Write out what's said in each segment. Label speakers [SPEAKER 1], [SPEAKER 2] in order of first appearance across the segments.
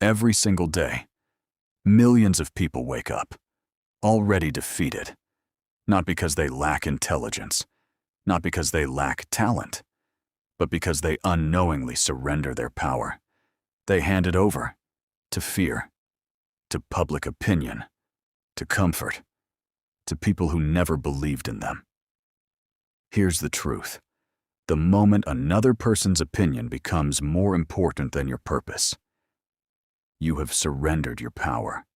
[SPEAKER 1] Every single day, millions of people wake up, already defeated, not because they lack intelligence, not because they lack talent, but because they unknowingly surrender their power. They hand it over to fear, to public opinion, to comfort, to people who never believed in them. Here's the truth. The moment another person's opinion becomes more important than your purpose, you have surrendered your power.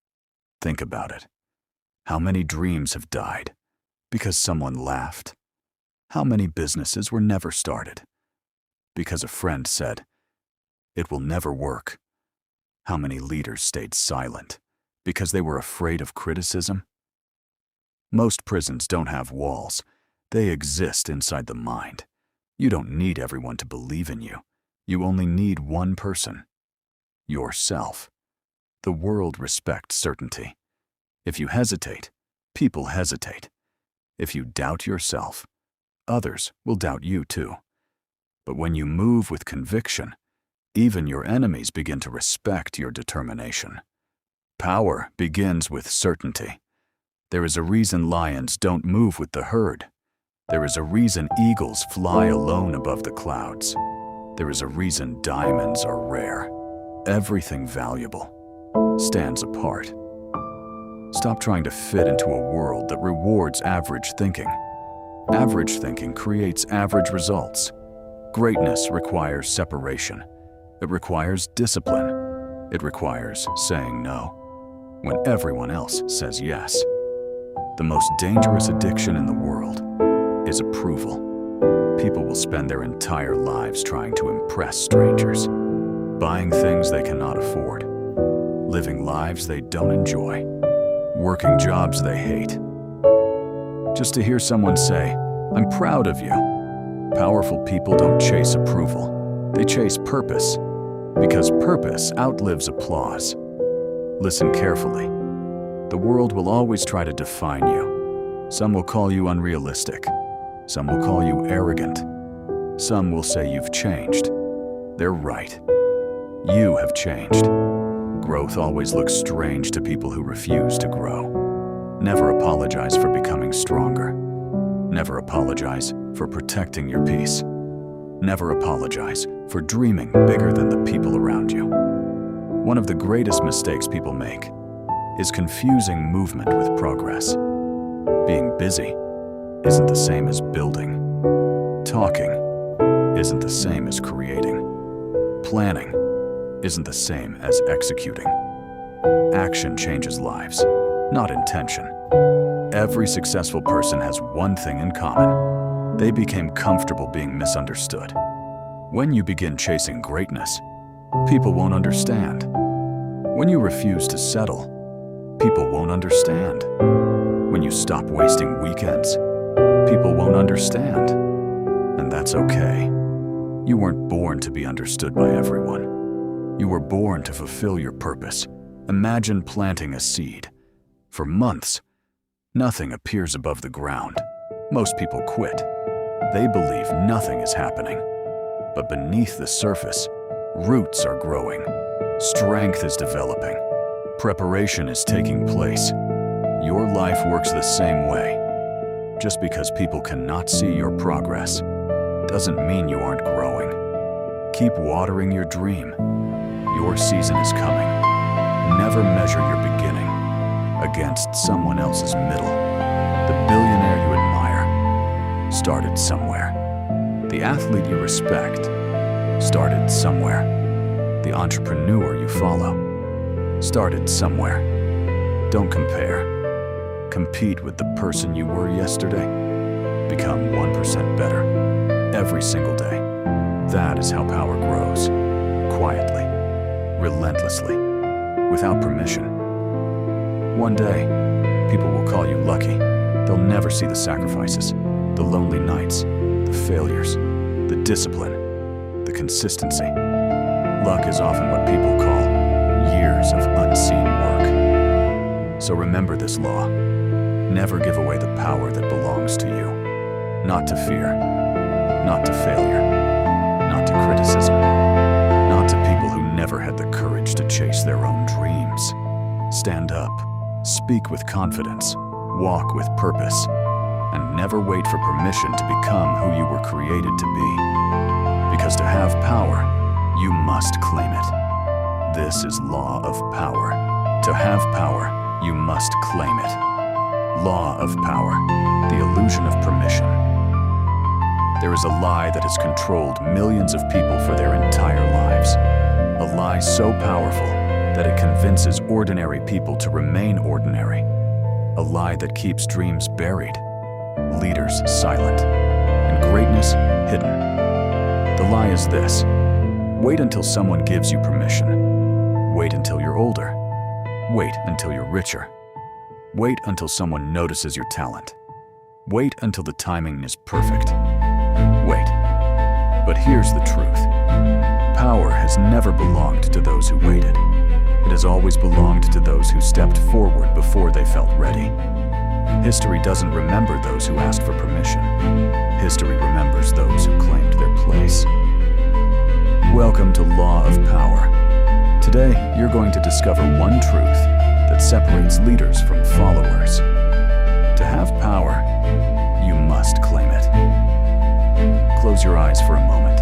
[SPEAKER 1] Think about it. How many dreams have died because someone laughed? How many businesses were never started because a friend said, "It will never work"? How many leaders stayed silent because they were afraid of criticism? Most prisons don't have walls. They exist inside the mind. You don't need everyone to believe in you. You only need one person: yourself. The world respects certainty. If you hesitate, people hesitate. If you doubt yourself, others will doubt you too. But when you move with conviction, even your enemies begin to respect your determination. Power begins with certainty. There is a reason lions don't move with the herd. There is a reason eagles fly alone above the clouds. There is a reason diamonds are rare. Everything valuable stands apart. Stop trying to fit into a world that rewards average thinking. Average thinking creates average results. Greatness requires separation. It requires discipline. It requires saying no when everyone else says yes. The most dangerous addiction in the world is approval. People will spend their entire lives trying to impress strangers, buying things they cannot afford, living lives they don't enjoy, working jobs they hate, just to hear someone say, "I'm proud of you." Powerful people don't chase approval. They chase purpose, because purpose outlives applause. Listen carefully. The world will always try to define you. Some will call you unrealistic. Some will call you arrogant. Some will say you've changed. They're right. You have changed. Growth always looks strange to people who refuse to grow. Never apologize for becoming stronger. Never apologize for protecting your peace. Never apologize for dreaming bigger than the people around you. One of the greatest mistakes people make is confusing movement with progress. Being busy isn't the same as building. Talking isn't the same as creating. Planning isn't the same as executing. Action changes lives, not intention. Every successful person has one thing in common. They became comfortable being misunderstood. When you begin chasing greatness, people won't understand. When you refuse to settle, people won't understand. When you stop wasting weekends, people won't understand. And that's okay. You weren't born to be understood by everyone. You were born to fulfill your purpose. Imagine planting a seed. For months, nothing appears above the ground. Most people quit. They believe nothing is happening. But beneath the surface, roots are growing. Strength is developing. Preparation is taking place. Your life works the same way. Just because people cannot see your progress doesn't mean you aren't growing. Keep watering your dream. Your season is coming. Never measure your beginning against someone else's middle. The billionaire you admire started somewhere. The athlete you respect started somewhere. The entrepreneur you follow started somewhere. Don't compare. Compete with the person you were yesterday. Become 1% better every single day. That is how power grows. Quietly, relentlessly, without permission. One day, people will call you lucky. They'll never see the sacrifices, the lonely nights, the failures, the discipline, the consistency. Luck is often what people call years of unseen work. So remember this law. Never give away the power that belongs to you. Not to fear, not to failure, not to criticism, not to people who never had the courage to change. chase their own dreams. Stand up, speak with confidence, walk with purpose, and never wait for permission to become who you were created to be. Because to have power, you must claim it. This is law of power. To have power, you must claim it. Law of power, the illusion of permission. There is a lie that has controlled millions of people for their entire lives. A lie so powerful that it convinces ordinary people to remain ordinary. A lie that keeps dreams buried, leaders silent, and greatness hidden. The lie is this: wait until someone gives you permission. Wait until you're older. Wait until you're richer. Wait until someone notices your talent. Wait until the timing is perfect. Wait. But here's the truth. Power has never belonged to those who waited. It has always belonged to those who stepped forward before they felt ready. History doesn't remember those who asked for permission. History remembers those who claimed their place. Welcome to Law of Power. Today, you're going to discover one truth that separates leaders from followers. To have power, you must claim it. Close your eyes for a moment.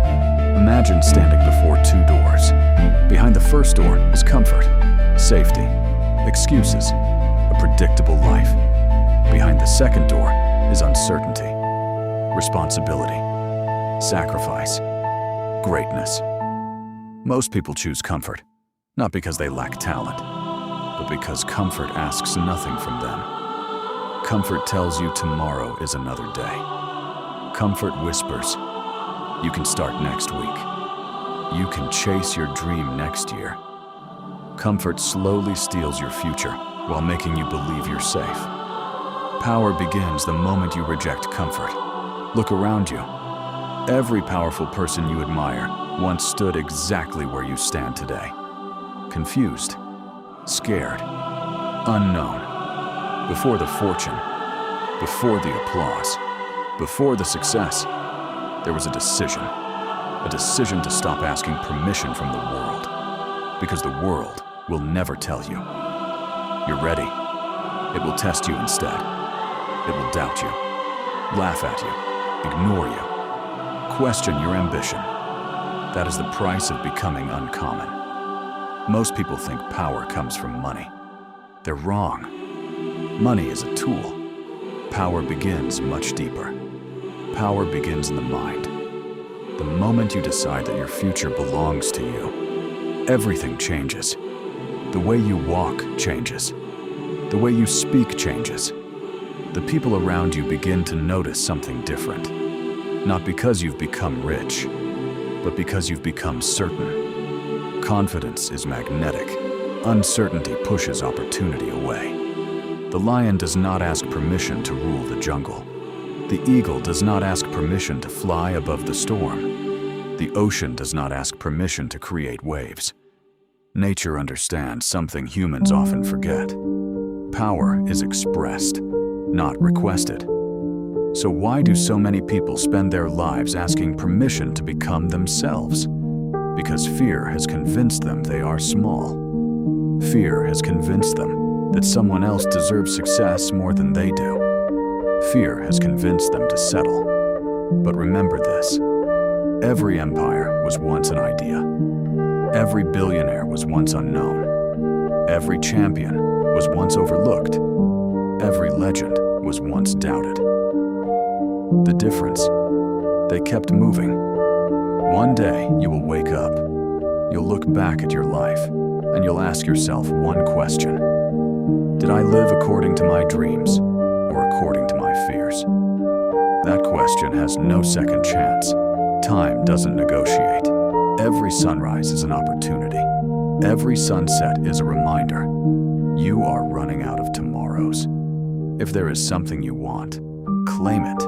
[SPEAKER 1] Imagine standing before two doors. Behind the first door is comfort, safety, excuses, a predictable life. Behind the second door is uncertainty, responsibility, sacrifice, greatness. Most people choose comfort, not because they lack talent, but because comfort asks nothing from them. Comfort tells you tomorrow is another day. Comfort whispers, you can start next week. You can chase your dream next year. Comfort slowly steals your future while making you believe you're safe. Power begins the moment you reject comfort. Look around you. Every powerful person you admire once stood exactly where you stand today. Confused, scared, unknown. Before the fortune, before the applause, before the success, there was a decision to stop asking permission from the world, because the world will never tell you. You're ready. It will test you instead. It will doubt you, laugh at you, ignore you, question your ambition. That is the price of becoming uncommon. Most people think power comes from money. They're wrong. Money is a tool. Power begins much deeper. Power begins in the mind. The moment you decide that your future belongs to you, everything changes. The way you walk changes. The way you speak changes. The people around you begin to notice something different. Not because you've become rich, but because you've become certain. Confidence is magnetic. Uncertainty pushes opportunity away. The lion does not ask permission to rule the jungle. The eagle does not ask permission to fly above the storm. The ocean does not ask permission to create waves. Nature understands something humans often forget. Power is expressed, not requested. So why do so many people spend their lives asking permission to become themselves? Because fear has convinced them they are small. Fear has convinced them that someone else deserves success more than they do. Fear has convinced them to settle. But remember this: every empire was once an idea. Every billionaire was once unknown. Every champion was once overlooked. Every legend was once doubted. The difference? They kept moving. One day, you will wake up. You'll look back at your life, and you'll ask yourself one question. Did I live according to my dreams, or according to my fears? That question has no second chance. Time doesn't negotiate. Every sunrise is an opportunity. Every sunset is a reminder. You are running out of tomorrows. If there is something you want, claim it.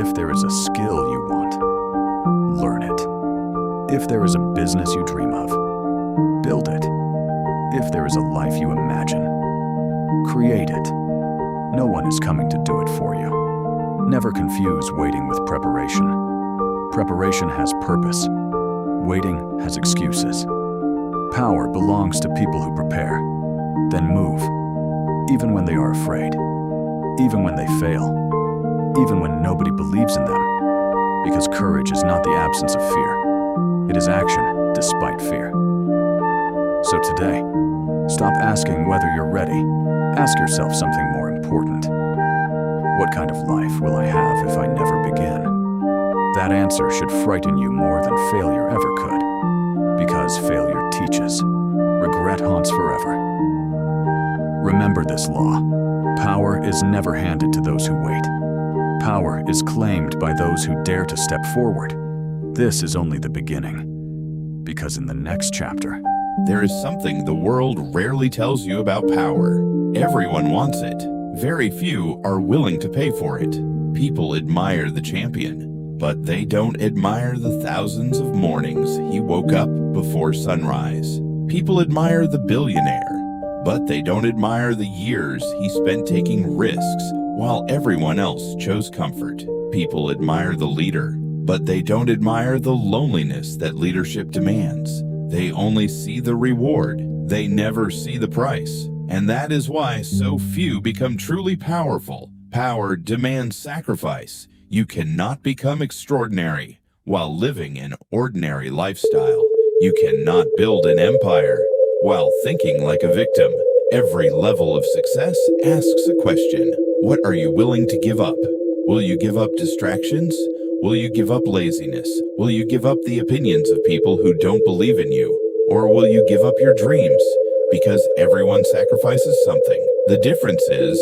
[SPEAKER 1] If there is a skill you want, learn it. If there is a business you dream of, build it. If there is a life you imagine, create it. No one is coming to do it for you. Never confuse waiting with preparation. Preparation has purpose. Waiting has excuses. Power belongs to people who prepare, then move, even when they are afraid, even when they fail, even when nobody believes in them. Because courage is not the absence of fear. It is action despite fear. So today, stop asking whether you're ready. Ask yourself something more important. What kind of life will I have if I never begin? That answer should frighten you more than failure ever could. Because failure teaches. Regret haunts forever. Remember this law. Power is never handed to those who wait. Power is claimed by those who dare to step forward. This is only the beginning. Because in the next chapter,
[SPEAKER 2] there is something the world rarely tells you about power. Everyone wants it. Very few are willing to pay for it. People admire the champion, but they don't admire the thousands of mornings he woke up before sunrise. People admire the billionaire, but they don't admire the years he spent taking risks while everyone else chose comfort. People admire the leader, but they don't admire the loneliness that leadership demands. They only see the reward. They never see the price. And that is why so few become truly powerful. Power demands sacrifice. You cannot become extraordinary while living an ordinary lifestyle. You cannot build an empire while thinking like a victim. Every level of success asks a question. What are you willing to give up? Will you give up distractions? Will you give up laziness? Will you give up the opinions of people who don't believe in you? Or will you give up your dreams? Because everyone sacrifices something. The difference is,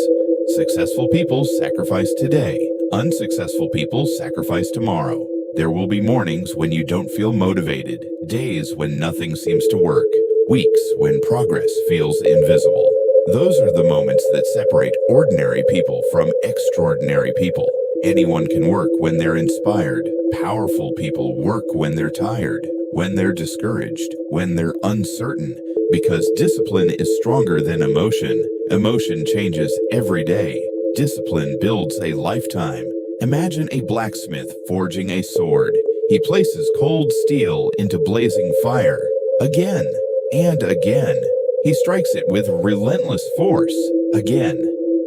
[SPEAKER 2] successful people sacrifice today. Unsuccessful people sacrifice tomorrow. There will be mornings when you don't feel motivated, days when nothing seems to work, weeks when progress feels invisible. Those are the moments that separate ordinary people from extraordinary people. Anyone can work when they're inspired. Powerful people work when they're tired, when they're discouraged, when they're uncertain. Because discipline is stronger than emotion. Emotion changes every day. Discipline builds a lifetime. Imagine a blacksmith forging a sword. He places cold steel into blazing fire. Again and again. He strikes it with relentless force. Again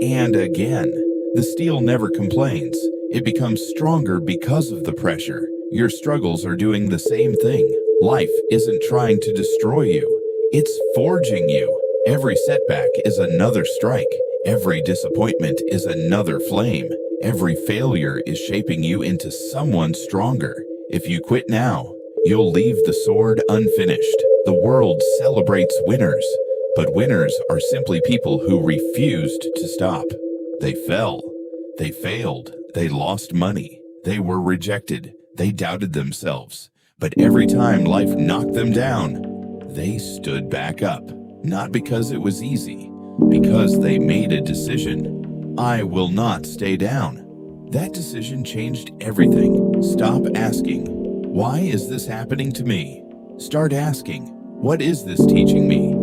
[SPEAKER 2] and again. The steel never complains. It becomes stronger because of the pressure. Your struggles are doing the same thing. Life isn't trying to destroy you. It's forging you. Every setback is another strike. Every disappointment is another flame. Every failure is shaping you into someone stronger. If you quit now, you'll leave the sword unfinished. The world celebrates winners, but winners are simply people who refused to stop. They fell. They failed. They lost money. They were rejected. They doubted themselves. But every time life knocked them down, they stood back up. Not because it was easy, because they made a decision. I will not stay down. That decision changed everything. Stop asking, why is this happening to me? Start asking, what is this teaching me?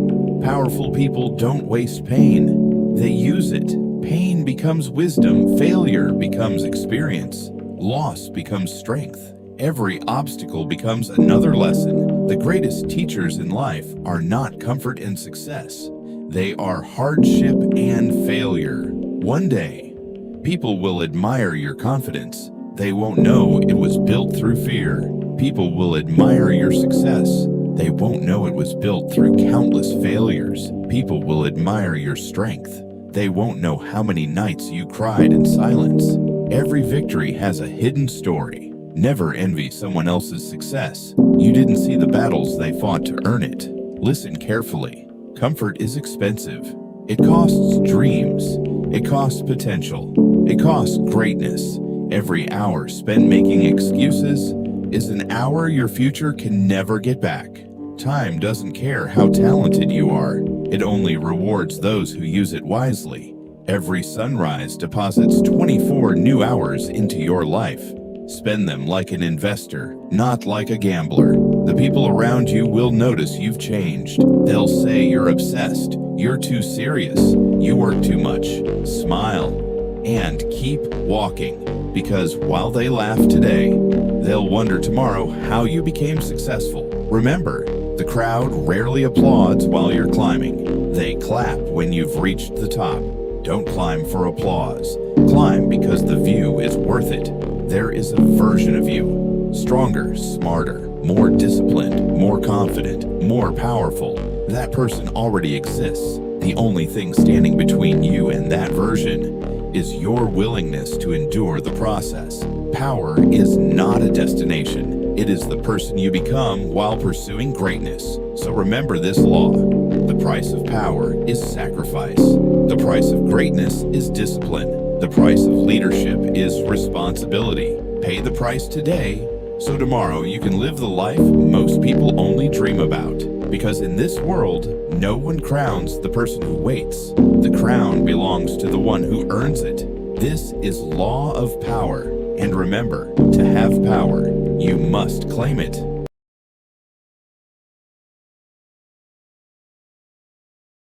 [SPEAKER 2] Powerful people don't waste pain. They use it. Pain becomes wisdom. Failure becomes experience. Loss becomes strength. Every obstacle becomes another lesson. The greatest teachers in life are not comfort and success. They are hardship and failure. One day, people will admire your confidence. They won't know it was built through fear. People will admire your success. They won't know it was built through countless failures. People will admire your strength. They won't know how many nights you cried in silence. Every victory has a hidden story. Never envy someone else's success. You didn't see the battles they fought to earn it. Listen carefully. Comfort is expensive. It costs dreams. It costs potential. It costs greatness. Every hour spent making excuses is an hour your future can never get back. Time doesn't care how talented you are. It only rewards those who use it wisely. Every sunrise deposits 24 new hours into your life. Spend them like an investor, not like a gambler. The people around you will notice you've changed. They'll say you're obsessed, you're too serious, you work too much. Smile and keep walking, because while they laugh today, they'll wonder tomorrow how you became successful. Remember, The crowd rarely applauds while you're climbing. They clap when you've reached the top. Don't climb for applause. Climb because the view is worth it. There is a version of you. Stronger, smarter, more disciplined, more confident, more powerful. That person already exists. The only thing standing between you and that version is your willingness to endure the process. Power is not a destination. It is the person you become while pursuing greatness. So remember this law. The price of power is sacrifice. The price of greatness is discipline. The price of leadership is responsibility. Pay the price today so tomorrow you can live the life most people only dream about. Because in this world, no one crowns the person who waits. The crown belongs to the one who earns it. This is law of power. And remember, to have power, you must claim it.